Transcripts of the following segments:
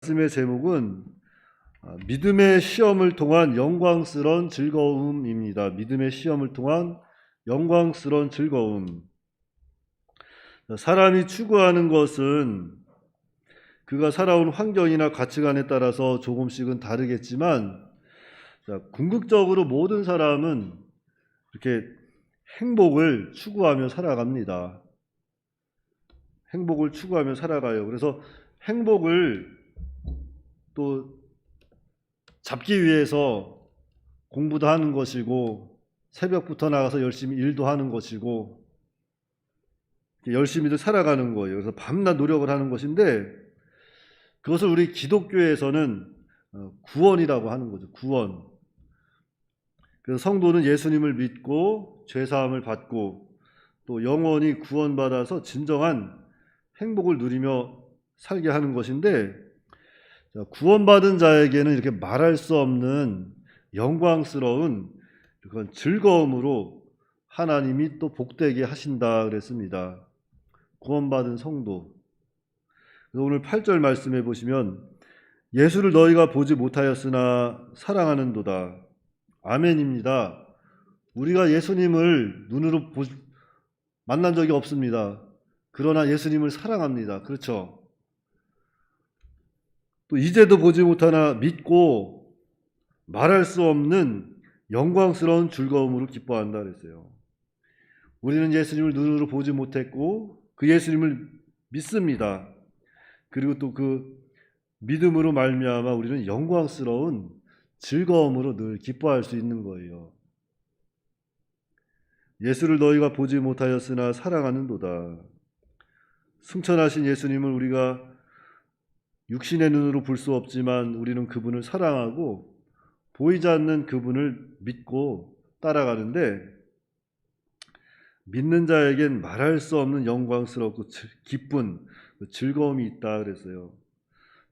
말씀의 제목은 믿음의 시험을 통한 영광스러운 즐거움입니다. 믿음의 시험을 통한 영광스러운 즐거움. 사람이 추구하는 것은 그가 살아온 환경이나 가치관에 따라서 조금씩은 다르겠지만, 궁극적으로 모든 사람은 이렇게 행복을 추구하며 살아갑니다. 행복을 추구하며 살아가요. 그래서 행복을 또 잡기 위해서 공부도 하는 것이고, 새벽부터 나가서 열심히 일도 하는 것이고, 열심히도 살아가는 거예요. 그래서 밤낮 노력을 하는 것인데, 그것을 우리 기독교에서는 구원이라고 하는 거죠. 구원. 그래서 성도는 예수님을 믿고 죄사함을 받고 또 영원히 구원받아서 진정한 행복을 누리며 살게 하는 것인데, 구원받은 자에게는 이렇게 말할 수 없는 영광스러운 그런 즐거움으로 하나님이 또 복되게 하신다 그랬습니다. 구원받은 성도. 그래서 오늘 8절 말씀해 보시면 예수를 너희가 보지 못하였으나 사랑하는도다. 아멘입니다. 우리가 예수님을 눈으로 만난 적이 없습니다. 그러나 예수님을 사랑합니다. 그렇죠? 또 이제도 보지 못하나 믿고 말할 수 없는 영광스러운 즐거움으로 기뻐한다 그랬어요. 우리는 예수님을 눈으로 보지 못했고 그 예수님을 믿습니다. 그리고 또 그 믿음으로 말미암아 우리는 영광스러운 즐거움으로 늘 기뻐할 수 있는 거예요. 예수를 너희가 보지 못하였으나 사랑하는도다. 승천하신 예수님을 우리가 육신의 눈으로 볼 수 없지만 우리는 그분을 사랑하고 보이지 않는 그분을 믿고 따라가는데, 믿는 자에겐 말할 수 없는 영광스럽고 기쁜 즐거움이 있다 그랬어요.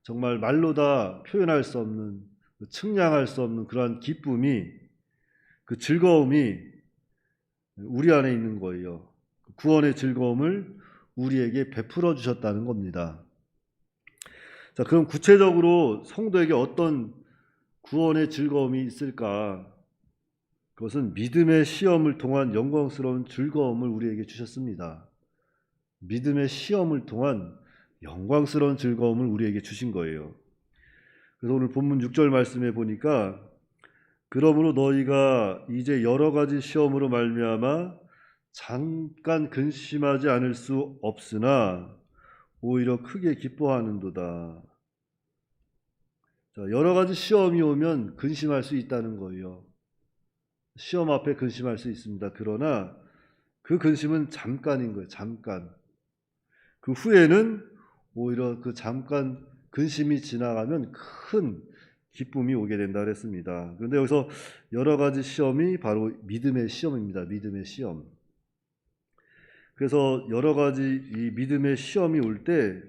정말 말로 다 표현할 수 없는, 측량할 수 없는 그러한 기쁨이, 그 즐거움이 우리 안에 있는 거예요. 구원의 즐거움을 우리에게 베풀어 주셨다는 겁니다. 자, 그럼 구체적으로 성도에게 어떤 구원의 즐거움이 있을까? 그것은 믿음의 시험을 통한 영광스러운 즐거움을 우리에게 주셨습니다. 믿음의 시험을 통한 영광스러운 즐거움을 우리에게 주신 거예요. 그래서 오늘 본문 6절 말씀에 보니까 그러므로 너희가 이제 여러 가지 시험으로 말미암아 잠깐 근심하지 않을 수 없으나 오히려 크게 기뻐하는도다. 자, 여러 가지 시험이 오면 근심할 수 있다는 거예요. 시험 앞에 근심할 수 있습니다. 그러나 그 근심은 잠깐인 거예요. 잠깐. 그 후에는 오히려 그 잠깐 근심이 지나가면 큰 기쁨이 오게 된다 그랬습니다. 그런데 여기서 여러 가지 시험이 바로 믿음의 시험입니다. 믿음의 시험. 그래서 여러 가지 이 믿음의 시험이 올 때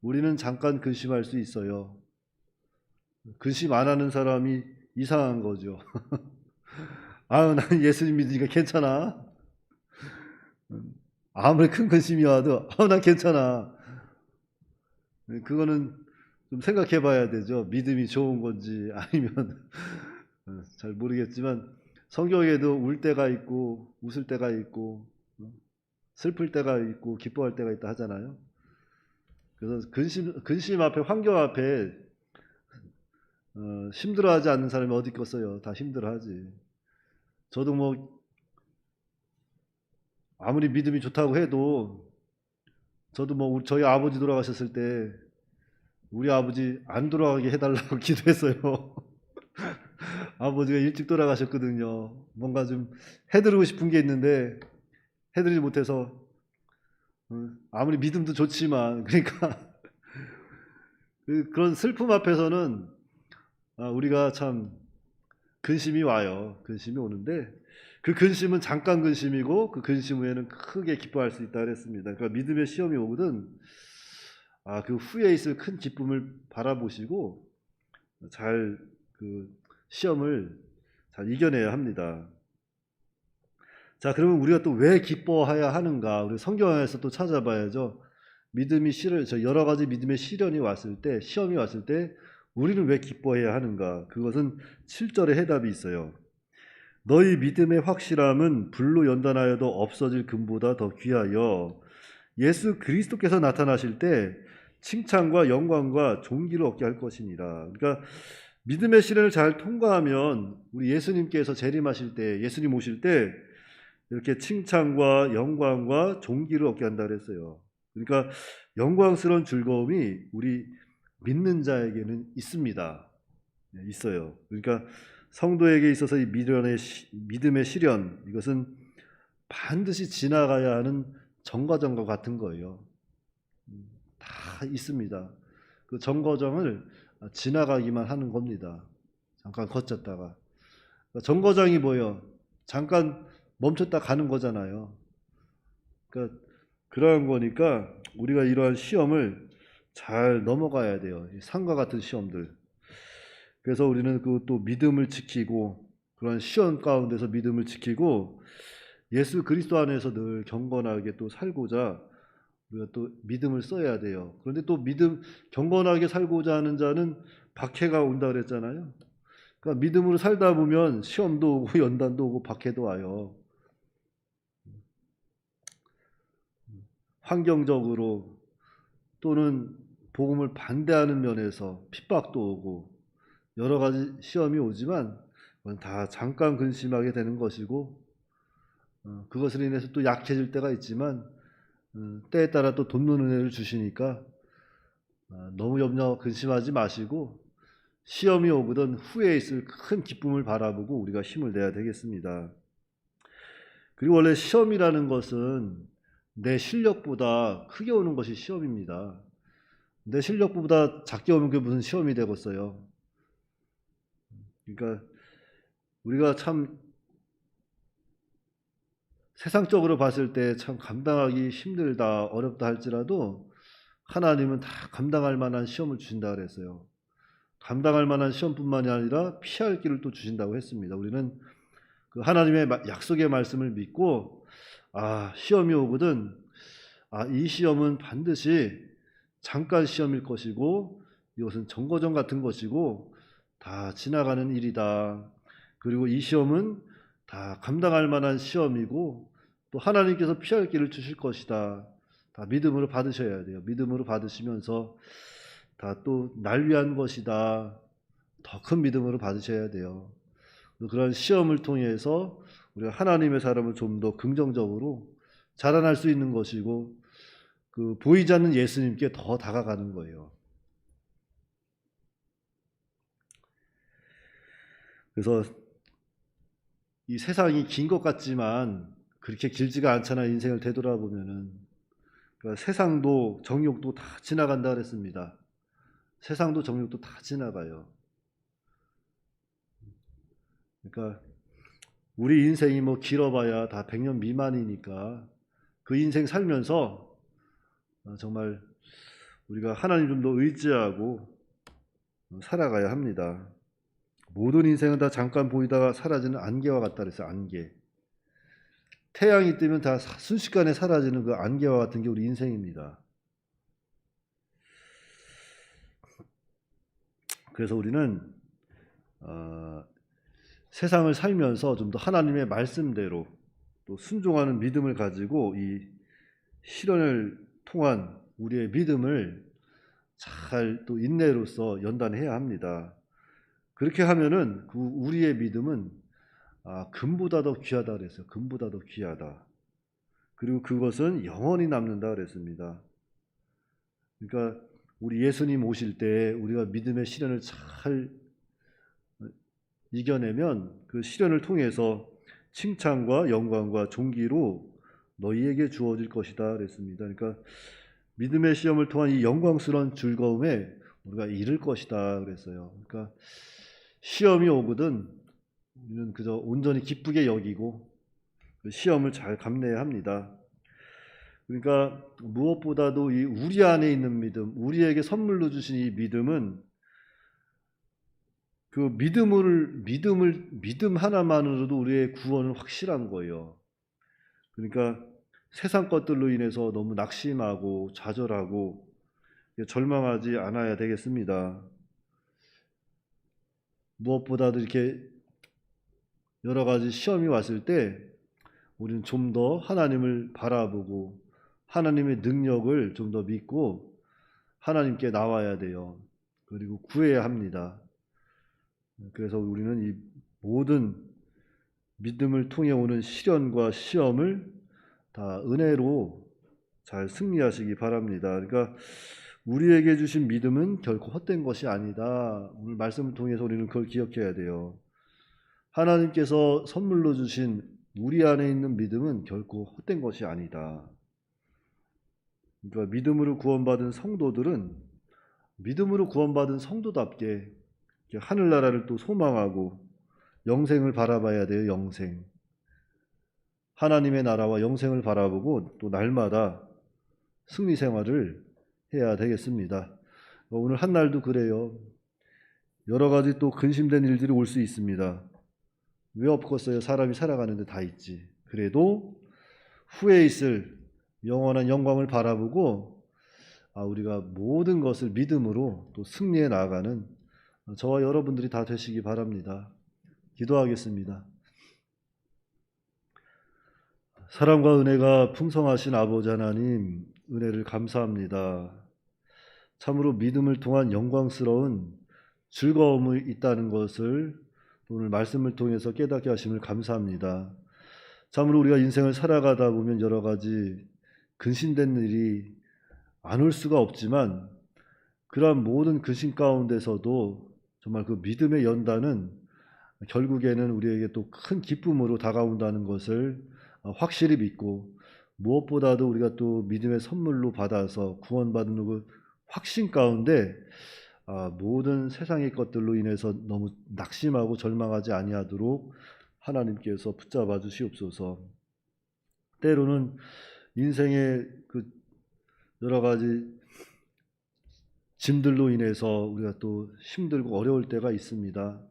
우리는 잠깐 근심할 수 있어요. 근심 안 하는 사람이 이상한 거죠. 아, 난 예수님 믿으니까 괜찮아. 아무리 큰 근심이 와도 난 괜찮아. 그거는 좀 생각해 봐야 되죠. 믿음이 좋은 건지 아니면 잘 모르겠지만 성경에도 울 때가 있고 웃을 때가 있고 슬플 때가 있고 기뻐할 때가 있다 하잖아요. 그래서 근심 앞에, 환경 앞에 힘들어하지 않는 사람이 어디 있겠어요. 다 힘들어하지. 저도 뭐 아무리 믿음이 좋다고 해도 저도 뭐 저희 아버지 돌아가셨을 때 우리 아버지 안 돌아가게 해달라고 기도했어요. 아버지가 일찍 돌아가셨거든요. 뭔가 좀 해드리고 싶은 게 있는데 해드리지 못해서, 아무리 믿음도 좋지만 그러니까 그런 슬픔 앞에서는 우리가 참 근심이 와요. 근심이 오는데 그 근심은 잠깐 근심이고 그 근심 후에는 크게 기뻐할 수 있다 그랬습니다. 그러니까 믿음의 시험이 오거든 그 후에 있을 큰 기쁨을 바라보시고 잘 그 시험을 잘 이겨내야 합니다. 자, 그러면 우리가 또 왜 기뻐해야 하는가? 우리 성경에서 또 찾아봐야죠. 여러 가지 믿음의 시련이 왔을 때, 시험이 왔을 때 우리는 왜 기뻐해야 하는가? 그것은 7절에 해답이 있어요. 너희 믿음의 확실함은 불로 연단하여도 없어질 금보다 더 귀하여 예수 그리스도께서 나타나실 때 칭찬과 영광과 존귀를 얻게 할 것이니라. 그러니까 믿음의 시련을 잘 통과하면 우리 예수님께서 재림하실 때, 예수님 오실 때 이렇게 칭찬과 영광과 존귀를 얻게 한다 그랬어요. 그러니까 영광스러운 즐거움이 우리 믿는 자에게는 있습니다. 있어요. 그러니까 성도에게 있어서 이 믿음의 시련, 이것은 반드시 지나가야 하는 정과정과 같은 거예요. 다 있습니다. 그 정거장을 지나가기만 하는 겁니다. 잠깐 거쳤다가. 정거장이 뭐예요? 잠깐 멈췄다 가는 거잖아요. 그러니까 그러한 거니까 우리가 이러한 시험을 잘 넘어가야 돼요. 산과 같은 시험들. 그래서 우리는 그 또 믿음을 지키고 그런 시험 가운데서 믿음을 지키고 예수 그리스도 안에서 늘 경건하게 또 살고자 우리가 또 믿음을 써야 돼요. 그런데 또 경건하게 살고자 하는 자는 박해가 온다 그랬잖아요. 그러니까 믿음으로 살다 보면 시험도 오고 연단도 오고 박해도 와요. 환경적으로 또는 복음을 반대하는 면에서 핍박도 오고 여러 가지 시험이 오지만 그건 다 잠깐 근심하게 되는 것이고 그것으로 인해서 또 약해질 때가 있지만 때에 따라 또 돕는 은혜를 주시니까 너무 염려 근심하지 마시고 시험이 오거든 후에 있을 큰 기쁨을 바라보고 우리가 힘을 내야 되겠습니다. 그리고 원래 시험이라는 것은 내 실력보다 크게 오는 것이 시험입니다. 내 실력보다 작게 오면 그게 무슨 시험이 되겠어요. 그러니까 우리가 참 세상적으로 봤을 때 참 감당하기 힘들다, 어렵다 할지라도 하나님은 다 감당할 만한 시험을 주신다 그랬어요. 감당할 만한 시험뿐만이 아니라 피할 길을 또 주신다고 했습니다. 우리는 그 하나님의 약속의 말씀을 믿고 시험이 오거든 이 시험은 반드시 잠깐 시험일 것이고 이것은 정거장 같은 것이고 다 지나가는 일이다. 그리고 이 시험은 다 감당할 만한 시험이고 또 하나님께서 피할 길을 주실 것이다. 다 믿음으로 받으셔야 돼요. 믿음으로 받으시면서 다 또 날 위한 것이다. 더 큰 믿음으로 받으셔야 돼요. 그런 시험을 통해서 우리가 하나님의 사람을 좀 더 긍정적으로 자라날 수 있는 것이고 그 보이지 않는 예수님께 더 다가가는 거예요. 그래서 이 세상이 긴 것 같지만 그렇게 길지가 않잖아. 인생을 되돌아보면은. 그러니까 세상도 정욕도 다 지나간다 그랬습니다. 세상도 정욕도 다 지나가요. 그러니까 우리 인생이 뭐 길어봐야 다 100년 미만이니까 그 인생 살면서 정말 우리가 하나님 좀 더 의지하고 살아가야 합니다. 모든 인생은 다 잠깐 보이다가 사라지는 안개와 같다 그랬어요. 안개. 태양이 뜨면 다 순식간에 사라지는 그 안개와 같은 게 우리 인생입니다. 그래서 우리는 세상을 살면서 좀 더 하나님의 말씀대로 또 순종하는 믿음을 가지고 이 시련을 통한 우리의 믿음을 잘 또 인내로서 연단해야 합니다. 그렇게 하면은 그 우리의 믿음은 금보다 더 귀하다 그랬어요. 금보다 더 귀하다. 그리고 그것은 영원히 남는다 그랬습니다. 그러니까 우리 예수님 오실 때 우리가 믿음의 시련을 잘 이겨내면 그 시련을 통해서 칭찬과 영광과 존귀로 너희에게 주어질 것이다 그랬습니다. 그러니까 믿음의 시험을 통한 이 영광스러운 즐거움에 우리가 이를 것이다 그랬어요. 그러니까 시험이 오거든 우리는 그저 온전히 기쁘게 여기고 그 시험을 잘 감내해야 합니다. 그러니까 무엇보다도 이 우리 안에 있는 믿음, 우리에게 선물로 주신 이 믿음은 그 믿음 하나만으로도 우리의 구원은 확실한 거예요. 그러니까 세상 것들로 인해서 너무 낙심하고 좌절하고 절망하지 않아야 되겠습니다. 무엇보다도 이렇게 여러 가지 시험이 왔을 때 우리는 좀 더 하나님을 바라보고 하나님의 능력을 좀 더 믿고 하나님께 나와야 돼요. 그리고 구해야 합니다. 그래서 우리는 이 모든 믿음을 통해 오는 시련과 시험을 다 은혜로 잘 승리하시기 바랍니다. 그러니까 우리에게 주신 믿음은 결코 헛된 것이 아니다. 오늘 말씀을 통해서 우리는 그걸 기억해야 돼요. 하나님께서 선물로 주신 우리 안에 있는 믿음은 결코 헛된 것이 아니다. 그러니까 믿음으로 구원받은 성도들은 믿음으로 구원받은 성도답게 하늘나라를 또 소망하고 영생을 바라봐야 돼요. 영생. 하나님의 나라와 영생을 바라보고 또 날마다 승리 생활을 해야 되겠습니다. 오늘 한 날도 그래요. 여러 가지 또 근심된 일들이 올 수 있습니다. 왜 없겠어요? 사람이 살아가는데 다 있지. 그래도 후에 있을 영원한 영광을 바라보고 우리가 모든 것을 믿음으로 또 승리해 나아가는 저와 여러분들이 다 되시기 바랍니다. 기도하겠습니다. 사랑과 은혜가 풍성하신 아버지 하나님, 은혜를 감사합니다. 참으로 믿음을 통한 영광스러운 즐거움이 있다는 것을 오늘 말씀을 통해서 깨닫게 하심을 감사합니다. 참으로 우리가 인생을 살아가다 보면 여러 가지 근심된 일이 안 올 수가 없지만 그러한 모든 근심 가운데서도 정말 그 믿음의 연단은 결국에는 우리에게 또 큰 기쁨으로 다가온다는 것을 확실히 믿고 무엇보다도 우리가 또 믿음의 선물로 받아서 구원받는 그 확신 가운데 모든 세상의 것들로 인해서 너무 낙심하고 절망하지 아니하도록 하나님께서 붙잡아 주시옵소서. 때로는 인생의 그 여러 가지 짐들로 인해서 우리가 또 힘들고 어려울 때가 있습니다.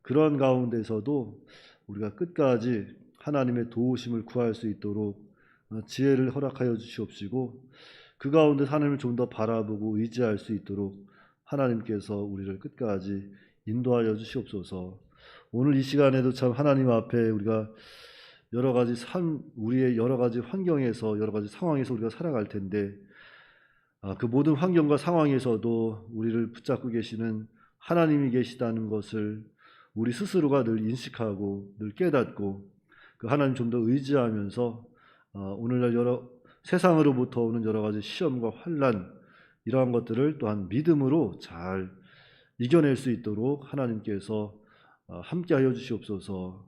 그런 가운데서도 우리가 끝까지 하나님의 도우심을 구할 수 있도록 지혜를 허락하여 주시옵시고 그 가운데 하나님을 좀 더 바라보고 의지할 수 있도록 하나님께서 우리를 끝까지 인도하여 주시옵소서. 오늘 이 시간에도 참 하나님 앞에 우리가 여러 가지 우리의 여러 가지 환경에서 여러 가지 상황에서 우리가 살아갈 텐데 그 모든 환경과 상황에서도 우리를 붙잡고 계시는 하나님이 계시다는 것을 우리 스스로가 늘 인식하고 늘 깨닫고 그 하나님 좀 더 의지하면서 오늘날 세상으로부터 오는 여러 가지 시험과 환난 이러한 것들을 또한 믿음으로 잘 이겨낼 수 있도록 하나님께서 함께하여 주시옵소서.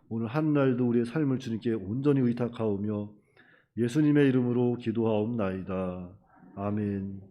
오늘 한 날도 우리의 삶을 주님께 온전히 의탁하오며 예수님의 이름으로 기도하옵나이다. 아멘.